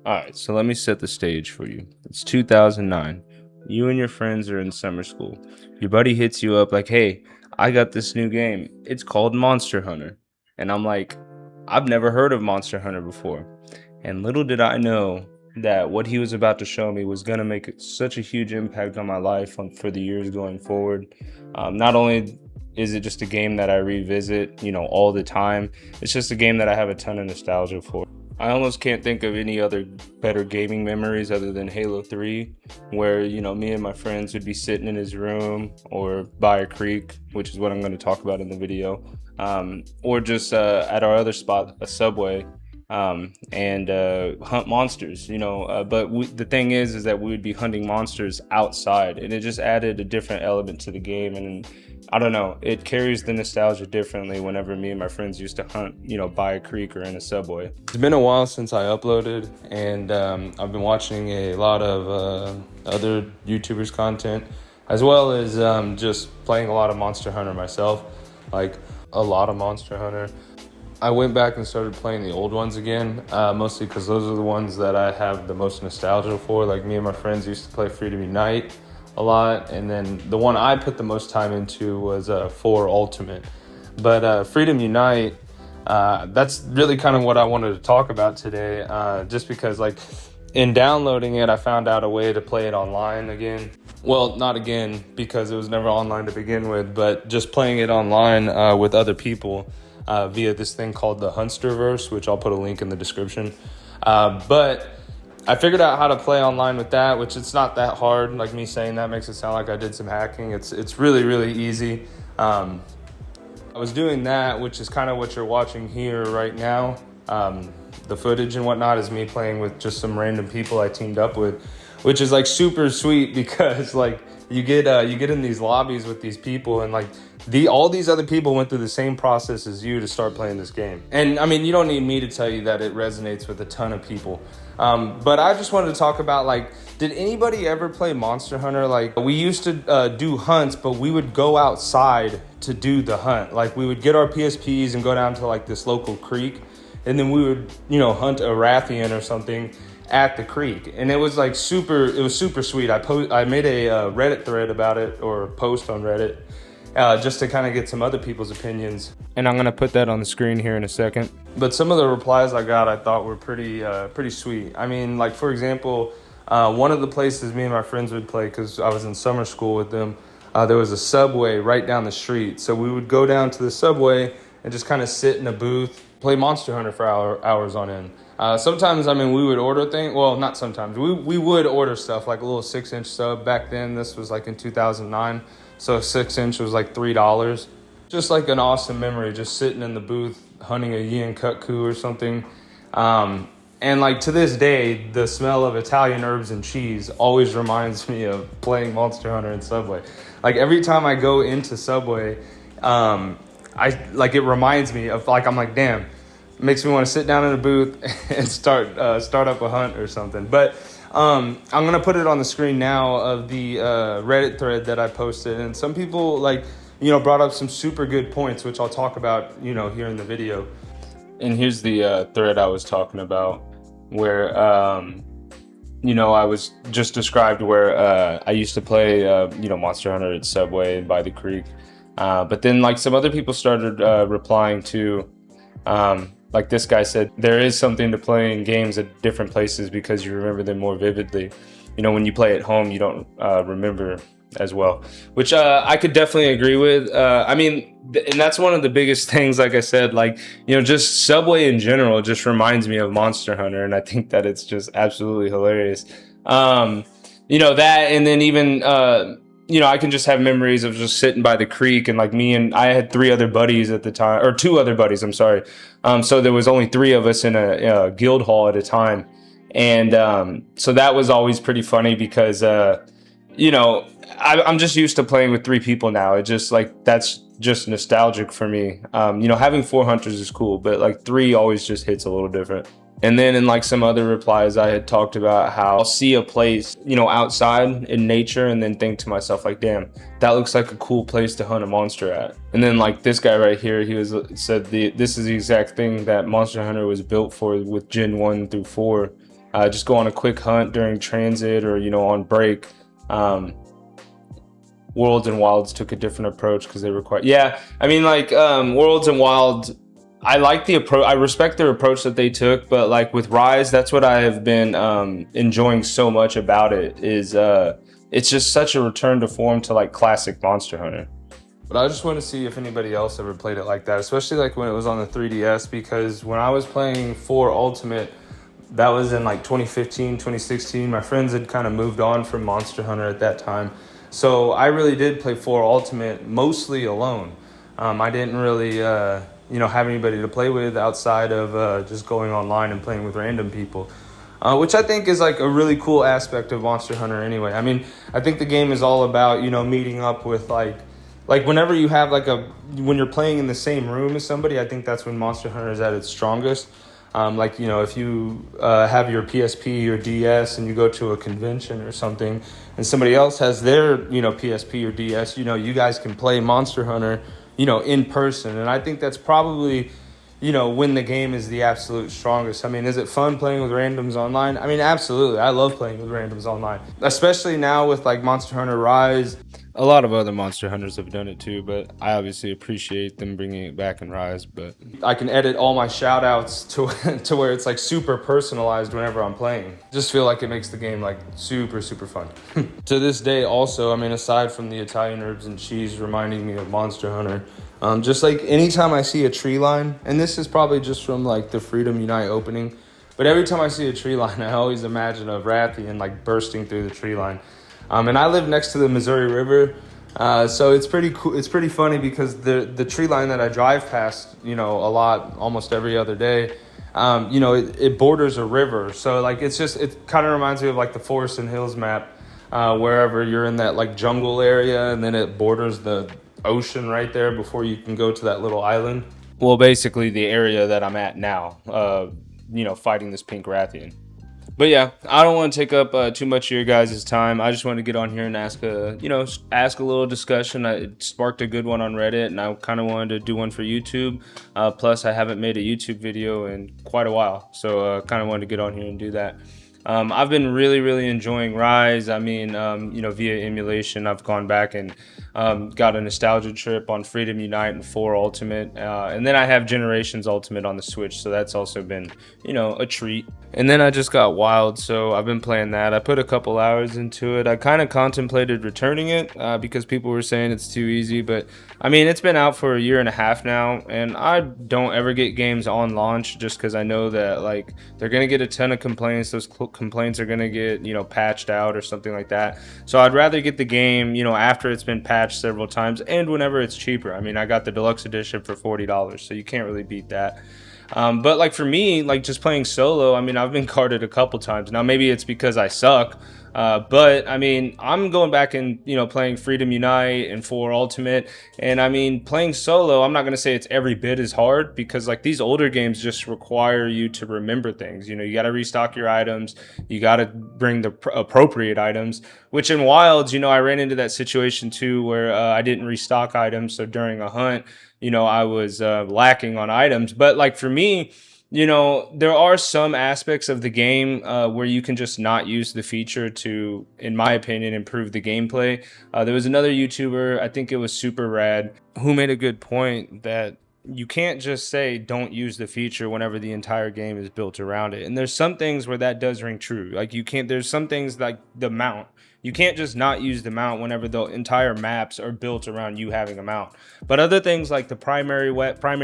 All right, so let me set the stage for you. It's 2009. You and your friends are in summer school. Your buddy hits you up like, "Hey, I got this new game. It's called Monster Hunter." And I'm like, "I've never heard of Monster Hunter before." And little did I know that what he was about to show me was going to make such a huge impact on my life for the years going forward. Not only is it just a game that I revisit, all the time, it's just a game that I have a ton of nostalgia for. I almost can't think of any other better gaming memories other than Halo 3, where, me and my friends would be sitting in his room or by a creek, which is what I'm going to talk about in the video, or just at our other spot, a Subway, and hunt monsters, but the thing is that we would be hunting monsters outside, and it just added a different element to the game. And I don't know, it carries the nostalgia differently whenever me and my friends used to hunt, by a creek or in a Subway. It's been a while since I uploaded, and I've been watching a lot of other YouTubers' content, as well as just playing a lot of Monster Hunter myself, like a lot of Monster Hunter. I went back and started playing the old ones again, mostly because those are the ones that I have the most nostalgia for. Like, me and my friends used to play Freedom Unite a lot, and then the one I put the most time into was 4 Ultimate. But Freedom Unite, that's really kind of what I wanted to talk about today, just because, like, in downloading it, I found out a way to play it online again. Well, not again, because it was never online to begin with, but just playing it online with other people via this thing called the Hunsterverse, which I'll put a link in the description. But I figured out how to play online with that, which it's not that hard. Like, me saying that makes it sound like I did some hacking. It's really, really easy. I was doing that, which is kind of what you're watching here right now. The footage and whatnot is me playing with just some random people I teamed up with, which is like super sweet because like you get in these lobbies with these people, and like all these other people went through the same process as you to start playing this game. And I mean, you don't need me to tell you that it resonates with a ton of people. But I just wanted to talk about, like, did anybody ever play Monster Hunter? Like, we used to do hunts, but we would go outside to do the hunt. Like, we would get our PSPs and go down to like this local creek, and then we would, hunt a Rathian or something at the creek. And it was like it was super sweet. I made a Reddit thread about it, or a post on Reddit, just to kind of get some other people's opinions. And I'm going to put that on the screen here in a second. But some of the replies I got, I thought were pretty sweet. I mean, like, for example, one of the places me and my friends would play, because I was in summer school with them, there was a Subway right down the street. So we would go down to the Subway and just kind of sit in a booth, play Monster Hunter for hours on end. Sometimes, I mean, we would order things. Well, not sometimes. We would order stuff, like a little 6-inch sub. Back then, this was like in 2009. So a 6-inch was like $3. Just like an awesome memory, just sitting in the booth, hunting a Yin Kutku or something. And like, to this day, the smell of Italian herbs and cheese always reminds me of playing Monster Hunter in Subway. Like, every time I go into Subway, it reminds me of, like, I'm like, damn, it makes me want to sit down in a booth and start up a hunt or something. But I'm gonna put it on the screen now of the Reddit thread that I posted, and some people, like, brought up some super good points, which I'll talk about, here in the video. And here's the thread I was talking about, where I was just described where I used to play Monster Hunter at Subway and by the creek. But then, like, some other people started replying to, like, this guy said, there is something to playing games at different places because you remember them more vividly. When you play at home, you don't remember as well, which I could definitely agree with. I mean, and that's one of the biggest things, like I said, like, just Subway in general just reminds me of Monster Hunter, and I think that it's just absolutely hilarious. That, and then even I can just have memories of just sitting by the creek, and like, I had 3 other buddies at the time, or 2 other buddies, I'm sorry. So there was only 3 of us in a guild hall at a time. And so that was always pretty funny because, I'm just used to playing with 3 people now. It just, like, that's just nostalgic for me. Having 4 hunters is cool, but like 3 always just hits a little different. And then in like some other replies, I had talked about how I'll see a place, outside in nature, and then think to myself, like, damn, that looks like a cool place to hunt a monster at. And then, like, this guy right here, this is the exact thing that Monster Hunter was built for with Gen 1 through 4. just go on a quick hunt during transit or, you know, on break. Worlds and Wilds took a different approach because they require, yeah, I mean, like, Worlds and Wild, I like the approach. I respect their approach that they took, but like with Rise, that's what I have been enjoying so much about it is it's just such a return to form to like classic Monster Hunter. But I just want to see if anybody else ever played it like that, especially like when it was on the 3DS, because when I was playing 4 Ultimate, that was in like 2015, 2016. My friends had kind of moved on from Monster Hunter at that time. So I really did play 4 Ultimate mostly alone. I didn't really, have anybody to play with outside of just going online and playing with random people. Which I think is like a really cool aspect of Monster Hunter anyway. I mean, I think the game is all about, meeting up with like whenever you have when you're playing in the same room as somebody, I think that's when Monster Hunter is at its strongest. If you have your PSP or DS and you go to a convention or something and somebody else has their, PSP or DS, you guys can play Monster Hunter, in person. And I think that's probably, when the game is the absolute strongest. I mean, is it fun playing with randoms online? I mean, absolutely. I love playing with randoms online, especially now with like Monster Hunter Rise. A lot of other Monster Hunters have done it too, but I obviously appreciate them bringing it back in Rise. But I can edit all my shout outs to where it's like super personalized whenever I'm playing. Just feel like it makes the game like super, super fun. To this day also, I mean, aside from the Italian herbs and cheese reminding me of Monster Hunter, just like anytime I see a tree line, and this is probably just from like the Freedom Unite opening, but every time I see a tree line, I always imagine a Rathian like bursting through the tree line. And I live next to the Missouri River, so it's pretty cool. It's pretty funny because the tree line that I drive past, a lot, almost every other day, it borders a river. So like it kind of reminds me of like the Forest and Hills map, wherever you're in that like jungle area, and then it borders the ocean right there before you can go to that little island. Well, basically the area that I'm at now, fighting this pink Rathian. But yeah, I don't want to take up too much of your guys' time. I just wanted to get on here and ask a little discussion. It sparked a good one on Reddit, and I kind of wanted to do one for YouTube. Plus, I haven't made a YouTube video in quite a while, so kind of wanted to get on here and do that. I've been really, really enjoying Rise. I mean, via emulation, I've gone back and got a nostalgia trip on Freedom Unite and 4 Ultimate. And then I have Generations Ultimate on the Switch, so that's also been, a treat. And then I just got Wild, so I've been playing that. I put a couple hours into it. I kind of contemplated returning it because people were saying it's too easy. But, I mean, it's been out for a year and a half now, and I don't ever get games on launch just because I know that, like, they're going to get a ton of complaints. Those complaints are going to get, patched out or something like that. So I'd rather get the game, after it's been patched several times and whenever it's cheaper. I mean, I got the deluxe edition for $40, so you can't really beat that. But like for me, like just playing solo, I mean, I've been carded a couple times. Now maybe it's because I suck, but I mean, I'm going back and playing Freedom Unite and 4 Ultimate, and I mean, playing solo, I'm not gonna say it's every bit as hard because like these older games just require you to remember things. You got to restock your items, you got to bring the appropriate items. Which in Wilds, I ran into that situation too where I didn't restock items, so during a hunt, I was lacking on items. But like for me, there are some aspects of the game where you can just not use the feature to, in my opinion, improve the gameplay. There was another YouTuber, I think it was Super Rad, who made a good point that you can't just say don't use the feature whenever the entire game is built around it. And there's some things where that does ring true. Like there's some things like the mount. You can't just not use the mount whenever the entire maps are built around you having a mount. But other things like the primary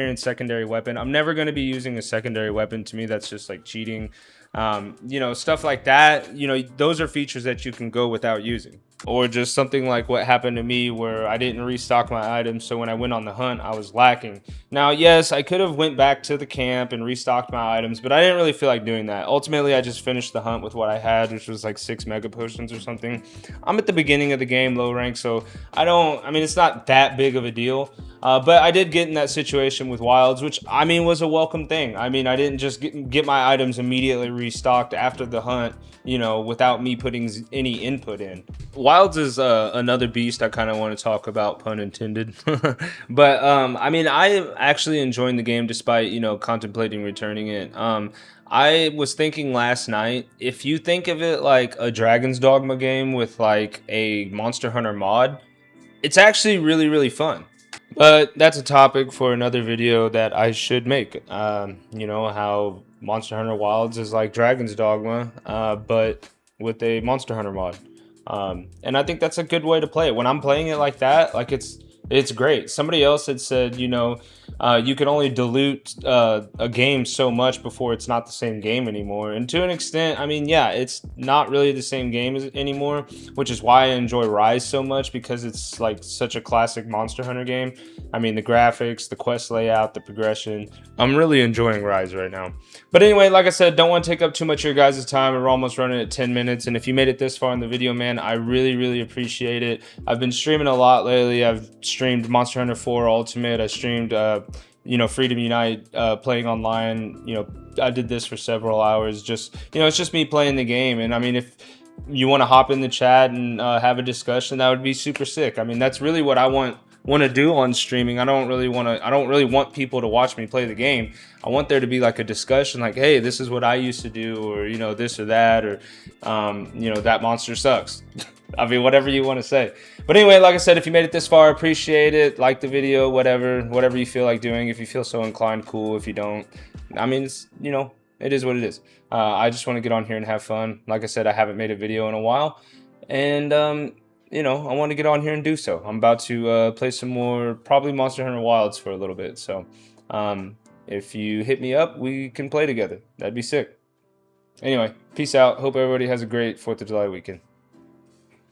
and secondary weapon, I'm never going to be using a secondary weapon. To me, that's just like cheating. Stuff like that, those are features that you can go without using. Or just something like what happened to me where I didn't restock my items, so when I went on the hunt, I was lacking. Now, yes, I could have went back to the camp and restocked my items, but I didn't really feel like doing that. Ultimately, I just finished the hunt with what I had, which was like 6 mega potions or something. I'm at the beginning of the game, low rank, so it's not that big of a deal. But I did get in that situation with Wilds, which, was a welcome thing. I didn't just get my items immediately restocked after the hunt, without me putting any input in. Wilds is another beast I kind of want to talk about, pun intended. But I mean, I am actually enjoying the game despite, you know, contemplating returning it. I was thinking last night, if you think of it like a Dragon's Dogma game with like a Monster Hunter mod, it's actually really, really fun. But that's a topic for another video that I should make. You know, how Monster Hunter Wilds is like Dragon's Dogma, but with a Monster Hunter mod. And I think that's a good way to play it. When I'm playing it like that, like it's great. Somebody else had said, you know, you can only dilute a game so much before it's not the same game anymore. And to an extent, I mean, yeah, it's not really the same game anymore, which is why I enjoy Rise so much, because it's like such a classic Monster Hunter game. I mean, the graphics, the quest layout, the progression. I'm really enjoying Rise right now. But anyway, like I said, don't want to take up too much of your guys' time. We're almost running at 10 minutes. And if you made it this far in the video, man, I really, really appreciate it. I've been streaming a lot lately. I've streamed Monster Hunter 4 Ultimate. I streamed, you know, Freedom Unite, playing online. You know, I did this for several hours. Just, you know, it's just me playing the game. And I mean, if you want to hop in the chat and have a discussion, that would be super sick. I mean, that's really what I want to do on streaming. I don't really want people to watch me play the game. I want there to be like a discussion, like, hey, this is what I used to do, or, you know, this or that, or you know, that monster sucks. I mean, whatever you want to say. But anyway, like I said, if you made it this far, appreciate it. Like the video, whatever you feel like doing. If you feel so inclined, cool. If you don't, I mean, it's, you know, it is what it is. I just want to get on here and have fun. Like I said, I haven't made a video in a while, and you know, I want to get on here and do so. I'm about to play some more, probably Monster Hunter Wilds for a little bit. So if you hit me up, we can play together. That'd be sick. Anyway, peace out. Hope everybody has a great 4th of July weekend.